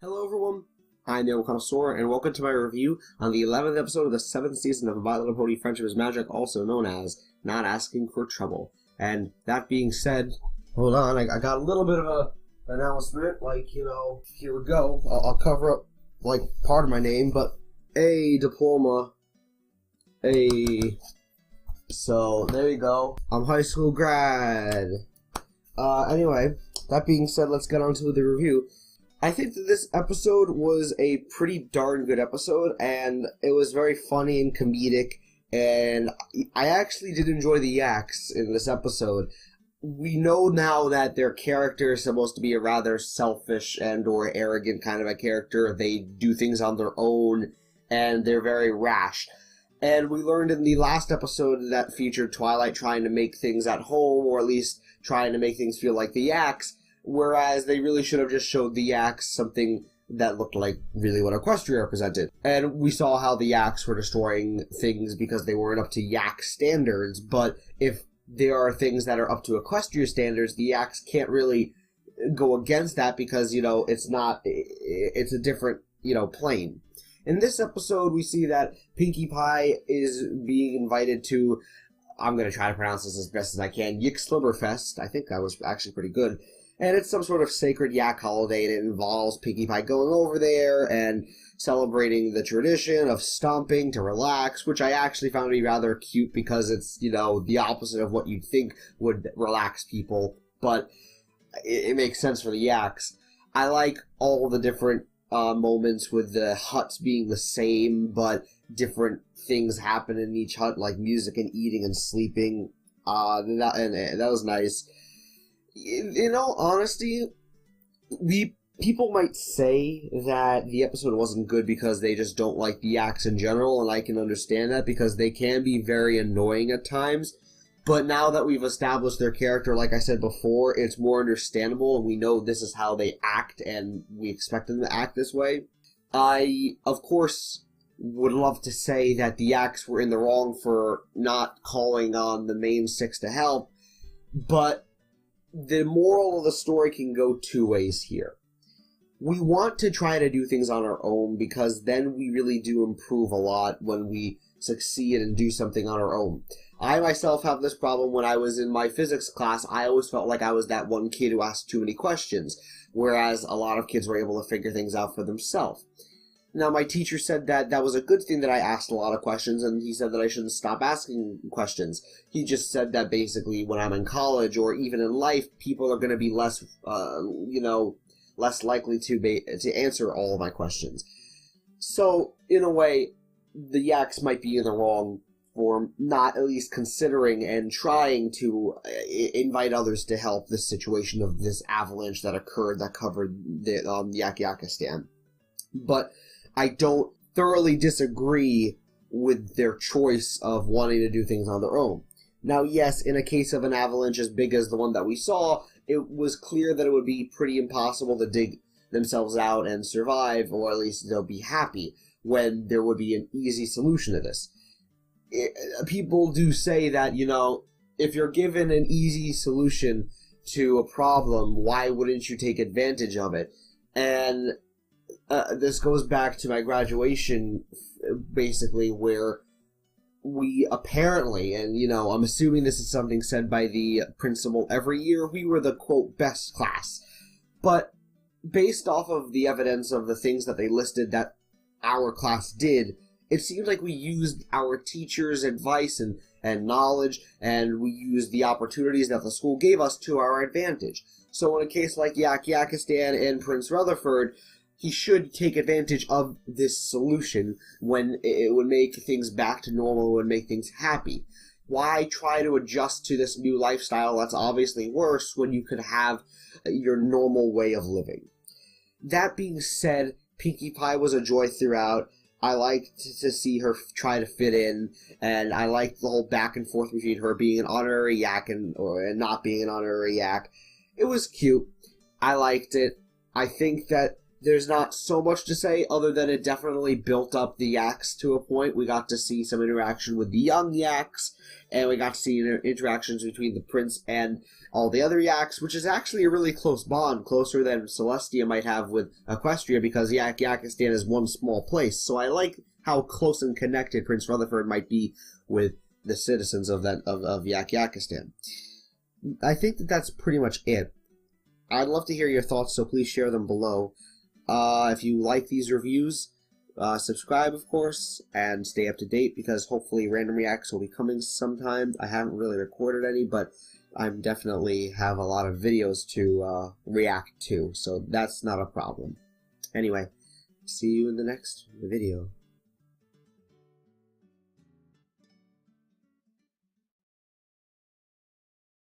Hello everyone, I'm the Connoisseur, and welcome to my review on the 11th episode of the 7th season of My Little Pony Friendship is Magic, also known as Not Asking for Trouble. And that being said, hold on, I got a little bit of a announcement, here we go. I'll cover up, part of my name, but a diploma, so there you go. I'm high school grad. Anyway, that being said, let's get on to the review. I think that this episode was a pretty darn good episode, and it was very funny and comedic, and I actually did enjoy the yaks in this episode. We know now that their character is supposed to be a rather selfish and or arrogant kind of a character. They do things on their own, and they're very rash. And we learned in the last episode that featured Twilight trying to make things at home, or at least trying to make things feel like the yaks, whereas they really should have just showed the yaks something that looked like really what Equestria represented. And we saw how the yaks were destroying things because they weren't up to yak standards, but if there are things that are up to Equestria standards, the yaks can't really go against that because, it's a different, plane. In this episode, we see that Pinkie Pie is being invited to, I'm going to try to pronounce this as best as I can, Yik-Slibberfest. I think that was actually pretty good. And it's some sort of sacred yak holiday, and it involves Pinkie Pie going over there and celebrating the tradition of stomping to relax, which I actually found to be rather cute because it's, the opposite of what you'd think would relax people, but it makes sense for the yaks. I like all the different moments with the huts being the same, but different things happen in each hut, like music and eating and sleeping. That was nice. In all honesty, people might say that the episode wasn't good because they just don't like the yaks in general, and I can understand that because they can be very annoying at times. But now that we've established their character, like I said before, it's more understandable, and we know this is how they act, and we expect them to act this way. I, of course, would love to say that the yaks were in the wrong for not calling on the main six to help, but the moral of the story can go two ways here. We want to try to do things on our own because then we really do improve a lot when we succeed and do something on our own. I myself have this problem when I was in my physics class. I always felt like I was that one kid who asked too many questions, whereas a lot of kids were able to figure things out for themselves. Now, my teacher said that that was a good thing that I asked a lot of questions, and he said that I shouldn't stop asking questions. He just said that basically when I'm in college or even in life, people are going to be less, less likely to answer all of my questions. So, in a way, the yaks might be in the wrong for not at least considering and trying to invite others to help this situation of this avalanche that occurred that covered the Yak-Yakistan. But I don't thoroughly disagree with their choice of wanting to do things on their own. Now, yes, in a case of an avalanche as big as the one that we saw, it was clear that it would be pretty impossible to dig themselves out and survive, or at least they'll be happy, when there would be an easy solution to this. People do say that, if you're given an easy solution to a problem, why wouldn't you take advantage of it? And this goes back to my graduation, basically, where we apparently, and, I'm assuming this is something said by the principal every year, we were the, quote, best class. But based off of the evidence of the things that they listed that our class did, it seems like we used our teachers' advice and knowledge, and we used the opportunities that the school gave us to our advantage. So in a case like Yak-Yakistan and Prince Rutherford, he should take advantage of this solution when it would make things back to normal, would make things happy. Why try to adjust to this new lifestyle that's obviously worse when you could have your normal way of living? That being said, Pinkie Pie was a joy throughout. I liked to see her try to fit in, and I liked the whole back and forth between her being an honorary yak and not being an honorary yak. It was cute. I liked it. I think that There's not so much to say other than it definitely built up the Yaks to a point. We got to see some interaction with the young Yaks, and we got to see interactions between the prince and all the other Yaks, which is actually a really close bond, closer than Celestia might have with Equestria, because Yakistan is one small place. So I like how close and connected Prince Rutherford might be with the citizens of Yakistan. I think that's pretty much it. I'd love to hear your thoughts, so please share them below. If you like these reviews, subscribe, of course, and stay up to date, because hopefully random reacts will be coming sometime. I haven't really recorded any, but I definitely have a lot of videos to react to, so that's not a problem. Anyway, see you in the next video.